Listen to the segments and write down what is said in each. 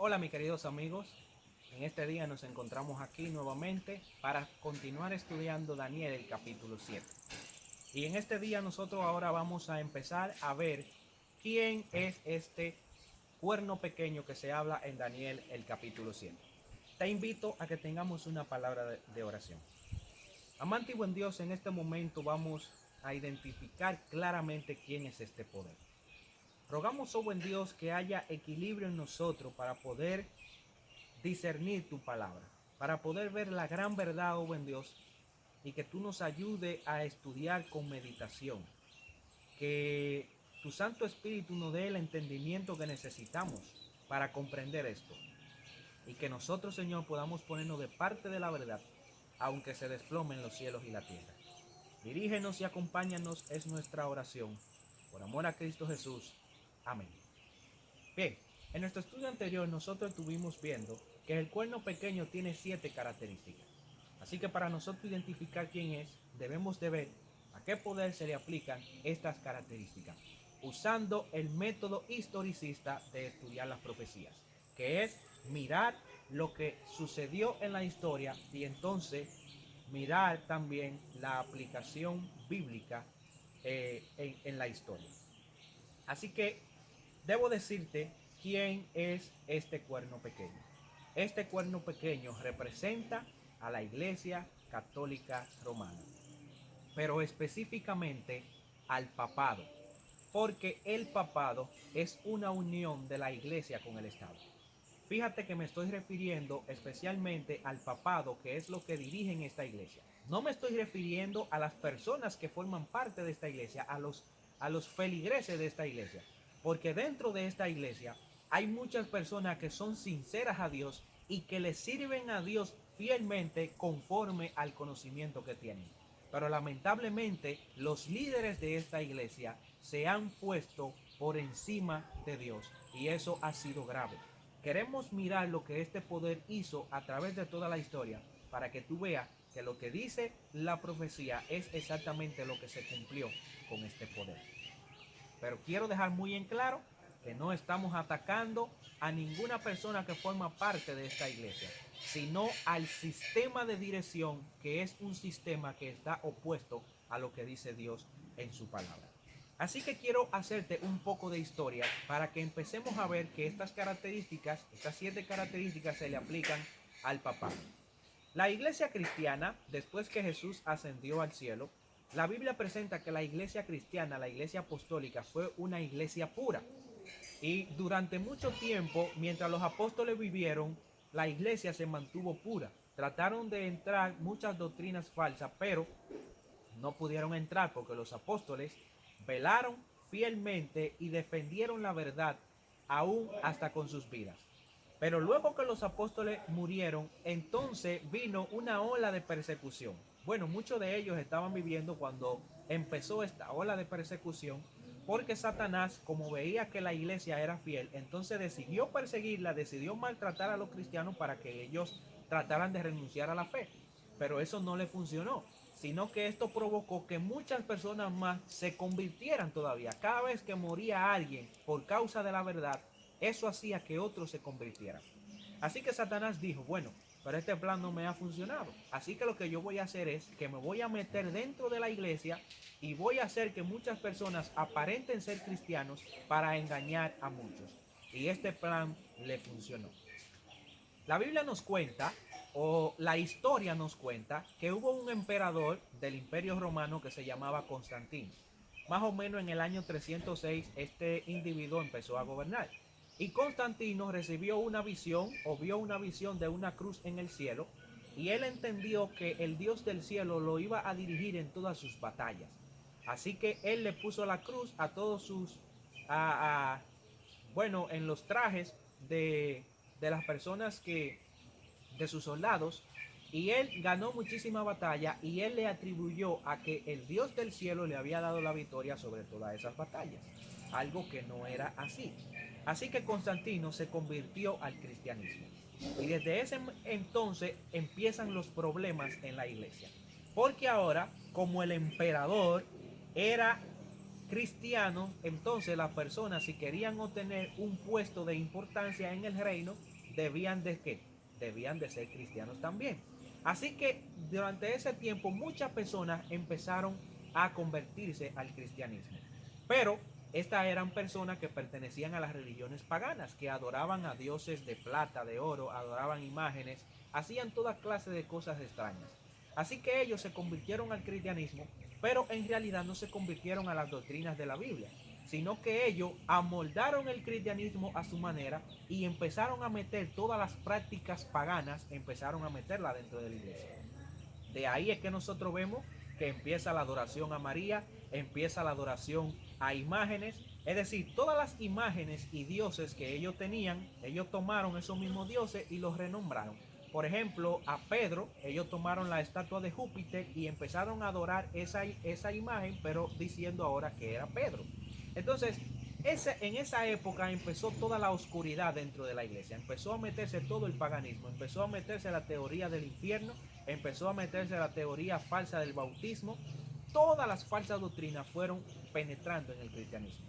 Hola mis queridos amigos, en este día nos encontramos aquí nuevamente para continuar estudiando Daniel el capítulo 7. Y en este día nosotros ahora vamos a empezar a ver quién es este cuerno pequeño que se habla en Daniel el capítulo 7. Te invito a que tengamos una palabra de oración. Amante y buen Dios, en este momento vamos a identificar claramente quién es este poder. Rogamos, oh buen Dios, que haya equilibrio en nosotros para poder discernir tu palabra, para poder ver la gran verdad, oh buen Dios, y que tú nos ayude a estudiar con meditación, que tu Santo Espíritu nos dé el entendimiento que necesitamos para comprender esto, y que nosotros, Señor, podamos ponernos de parte de la verdad, aunque se desplomen los cielos y la tierra. Dirígenos y acompáñanos, es nuestra oración. Por amor a Cristo Jesús. Amén. Bien, en nuestro estudio anterior nosotros estuvimos viendo que el cuerno pequeño tiene 7 características. Así que para nosotros identificar quién es, debemos de ver a qué poder se le aplican estas características, usando el método historicista de estudiar las profecías, que es mirar lo que sucedió en la historia y entonces mirar también la aplicación bíblica en la historia. Así que debo decirte quién es este cuerno pequeño. Este cuerno pequeño representa a la Iglesia Católica Romana, pero específicamente al papado, porque el papado es una unión de la Iglesia con el Estado. Fíjate que me estoy refiriendo especialmente al papado, que es lo que dirigen esta iglesia. No me estoy refiriendo a las personas que forman parte de esta iglesia, a los feligreses de esta iglesia. Porque dentro de esta iglesia hay muchas personas que son sinceras a Dios y que le sirven a Dios fielmente conforme al conocimiento que tienen. Pero lamentablemente los líderes de esta iglesia se han puesto por encima de Dios y eso ha sido grave. Queremos mirar lo que este poder hizo a través de toda la historia para que tú veas que lo que dice la profecía es exactamente lo que se cumplió con este poder. Pero quiero dejar muy en claro que no estamos atacando a ninguna persona que forma parte de esta iglesia, sino al sistema de dirección, que es un sistema que está opuesto a lo que dice Dios en su palabra. Así que quiero hacerte un poco de historia para que empecemos a ver que estas 7 características se le aplican al papado. La iglesia cristiana, después que Jesús ascendió al cielo, la Biblia presenta que la iglesia cristiana, la iglesia apostólica, fue una iglesia pura. Y durante mucho tiempo, mientras los apóstoles vivieron, la iglesia se mantuvo pura. Trataron de entrar muchas doctrinas falsas, pero no pudieron entrar porque los apóstoles velaron fielmente y defendieron la verdad aún hasta con sus vidas. Pero luego que los apóstoles murieron, entonces vino una ola de persecución. Bueno, muchos de ellos estaban viviendo cuando empezó esta ola de persecución, porque Satanás, como veía que la iglesia era fiel, entonces decidió perseguirla, decidió maltratar a los cristianos para que ellos trataran de renunciar a la fe. Pero eso no le funcionó, sino que esto provocó que muchas personas más se convirtieran todavía. Cada vez que moría alguien por causa de la verdad, eso hacía que otros se convirtieran. Así que Satanás dijo, bueno, pero este plan no me ha funcionado. Así que lo que yo voy a hacer es que me voy a meter dentro de la iglesia y voy a hacer que muchas personas aparenten ser cristianos para engañar a muchos. Y este plan le funcionó. La Biblia nos cuenta, o la historia nos cuenta, que hubo un emperador del Imperio Romano que se llamaba Constantino. Más o menos en el año 306 este individuo empezó a gobernar. Y Constantino recibió una visión o vio una visión de una cruz en el cielo y él entendió que el Dios del cielo lo iba a dirigir en todas sus batallas. Así que él le puso la cruz a todos sus, bueno, en los trajes de las personas de sus soldados, y él ganó muchísima batalla y él le atribuyó a que el Dios del cielo le había dado la victoria sobre todas esas batallas, algo que no era así. Así que Constantino se convirtió al cristianismo y desde ese entonces empiezan los problemas en la iglesia, porque ahora, como el emperador era cristiano, entonces las personas, si querían obtener un puesto de importancia en el reino, debían de ¿qué? Debían de ser cristianos también. Así que durante ese tiempo muchas personas empezaron a convertirse al cristianismo. Pero estas eran personas que pertenecían a las religiones paganas, que adoraban a dioses de plata, de oro, adoraban imágenes, hacían toda clase de cosas extrañas. Así que ellos se convirtieron al cristianismo, pero en realidad no se convirtieron a las doctrinas de la Biblia, sino que ellos amoldaron el cristianismo a su manera y empezaron a meter todas las prácticas paganas, empezaron a meterlas dentro de la iglesia. De ahí es que nosotros vemos que empieza la adoración a María, empieza la adoración a imágenes, es decir, todas las imágenes y dioses que ellos tenían, ellos tomaron esos mismos dioses y los renombraron. Por ejemplo, a Pedro, ellos tomaron la estatua de Júpiter y empezaron a adorar esa imagen, pero diciendo ahora que era Pedro. Entonces, en esa época empezó toda la oscuridad dentro de la iglesia, empezó a meterse todo el paganismo, empezó a meterse la teoría del infierno, empezó a meterse la teoría falsa del bautismo, todas las falsas doctrinas fueron penetrando en el cristianismo.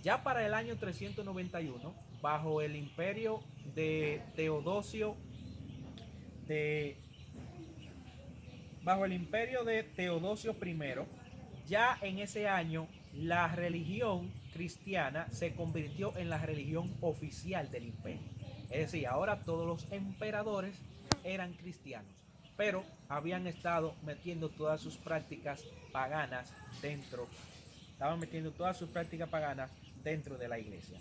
Ya para el año 391, bajo el imperio de Teodosio, bajo el imperio de Teodosio I, ya en ese año la religión cristiana se convirtió en la religión oficial del imperio. Es decir, ahora todos los emperadores eran cristianos, pero habían estado metiendo todas sus prácticas paganas dentro, estaban metiendo todas sus prácticas paganas dentro de la iglesia.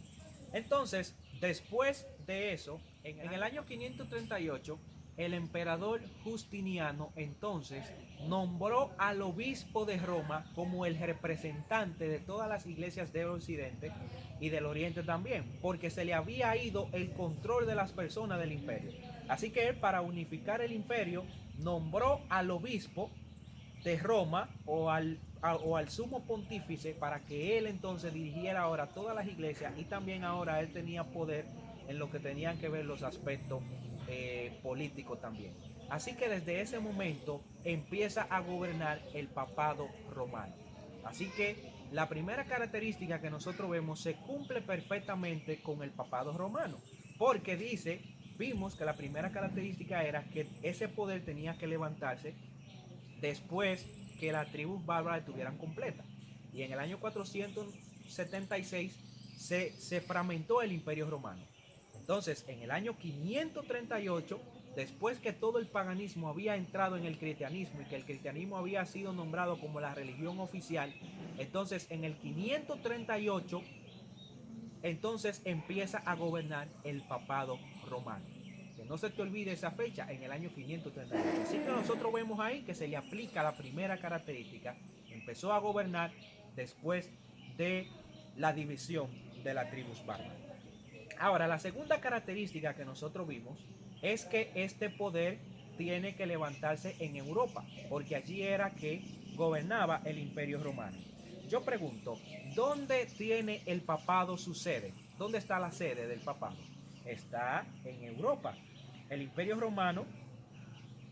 Entonces, después de eso, en el año 538, el emperador Justiniano entonces nombró al obispo de Roma como el representante de todas las iglesias del occidente y del oriente también, porque se le había ido el control de las personas del imperio. Así que él, para unificar el imperio, nombró al obispo de Roma o al sumo pontífice para que él entonces dirigiera ahora todas las iglesias, y también ahora él tenía poder en lo que tenían que ver los aspectos políticos también. Así que desde ese momento empieza a gobernar el papado romano. Así que la primera característica que nosotros vemos se cumple perfectamente con el papado romano, porque vimos que la primera característica era que ese poder tenía que levantarse después que las tribus bárbaras estuvieran completas. Y en el año 476 se fragmentó el imperio romano. Entonces, en el año 538, después que todo el paganismo había entrado en el cristianismo y que el cristianismo había sido nombrado como la religión oficial, entonces en el 538, entonces empieza a gobernar el papado romano. Que no se te olvide esa fecha, en el año 538. Así que nosotros vemos ahí que se le aplica la primera característica. Empezó a gobernar después de la división de las tribus bárbaras. Ahora, la segunda característica que nosotros vimos es que este poder tiene que levantarse en Europa, porque allí era que gobernaba el imperio romano. Yo pregunto, ¿dónde tiene el papado su sede? ¿Dónde está la sede del papado? Está en Europa. El imperio romano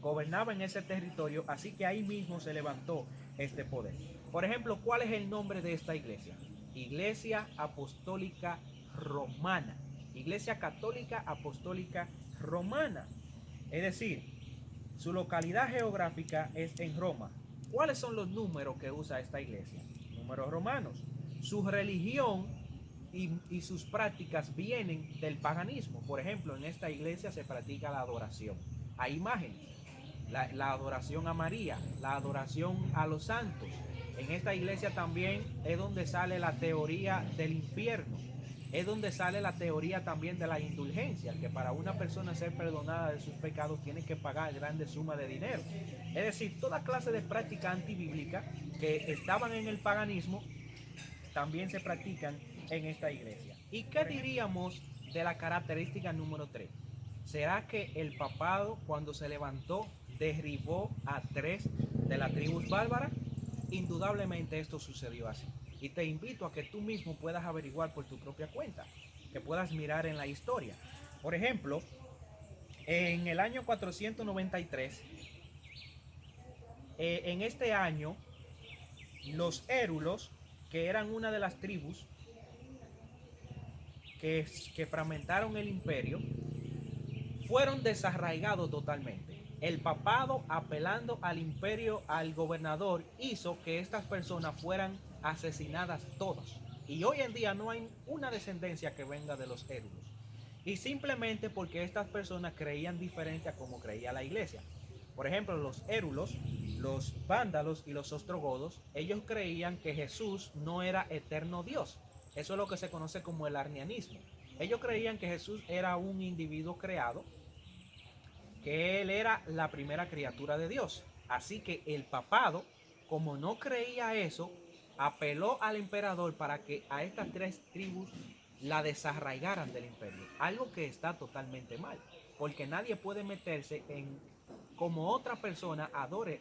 gobernaba en ese territorio, así que ahí mismo se levantó este poder. Por ejemplo, ¿cuál es el nombre de esta iglesia? Iglesia Apostólica Romana. Iglesia Católica Apostólica Romana. Es decir, su localidad geográfica es en Roma. ¿Cuáles son los números que usa esta iglesia? Números romanos. Su religión y sus prácticas vienen del paganismo. Por ejemplo, en esta iglesia se practica la adoración a imágenes, la adoración a María, la adoración a los santos. En esta iglesia también es donde sale la teoría del infierno. Es donde sale la teoría también de la indulgencia, que para una persona ser perdonada de sus pecados tiene que pagar grandes sumas de dinero. Es decir, toda clase de prácticas antibíblicas que estaban en el paganismo también se practican en esta iglesia. ¿Y qué diríamos de la característica número 3? ¿Será que el papado, cuando se levantó, derribó a 3 de las tribus bárbaras? Indudablemente esto sucedió así. Y te invito a que tú mismo puedas averiguar por tu propia cuenta, que puedas mirar en la historia. Por ejemplo, en el año 493, en este año, los érulos, que eran una de las tribus que fragmentaron el imperio, fueron desarraigados totalmente. El papado, apelando al imperio, al gobernador, hizo que estas personas fueran asesinadas todas. Y hoy en día no hay una descendencia que venga de los érulos. Y simplemente porque estas personas creían diferente a como creía la iglesia. Por ejemplo, los érulos, los vándalos y los ostrogodos, ellos creían que Jesús no era eterno Dios. Eso es lo que se conoce como el arrianismo. Ellos creían que Jesús era un individuo creado, que él era la primera criatura de Dios. Así que el papado, como no creía eso, apeló al emperador para que a estas tres tribus la desarraigaran del imperio. Algo que está totalmente mal, porque nadie puede meterse en como otra persona adore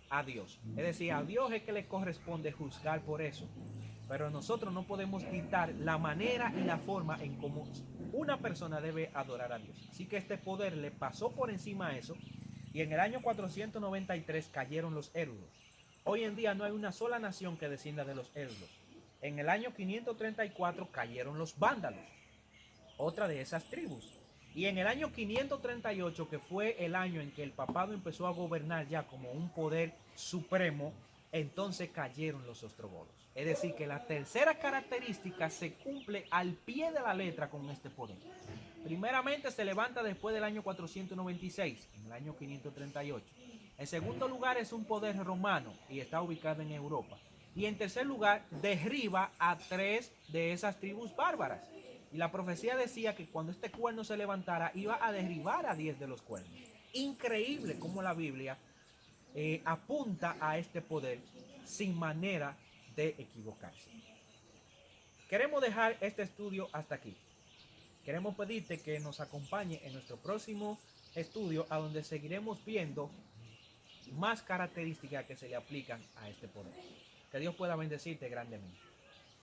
a Dios. Es decir, a Dios es que le corresponde juzgar por eso. Pero nosotros no podemos dictar la manera y la forma en cómo una persona debe adorar a Dios. Así que este poder le pasó por encima a eso y en el año 493 cayeron los érulos. Hoy en día no hay una sola nación que descienda de los érulos. En el año 534 cayeron los vándalos, otra de esas tribus. Y en el año 538, que fue el año en que el papado empezó a gobernar ya como un poder supremo, entonces cayeron los ostrogodos. Es decir, que la tercera característica se cumple al pie de la letra con este poder. Primeramente se levanta después del año 496, en el año 538. En segundo lugar es un poder romano y está ubicado en Europa. Y en tercer lugar derriba a tres de esas tribus bárbaras. Y la profecía decía que cuando este cuerno se levantara iba a derribar a 10 de los cuernos. Increíble cómo la Biblia apunta a este poder sin manera de equivocarse. Queremos dejar este estudio hasta aquí. Queremos pedirte que nos acompañe en nuestro próximo estudio, a donde seguiremos viendo más características que se le aplican a este poder. Que Dios pueda bendecirte grandemente.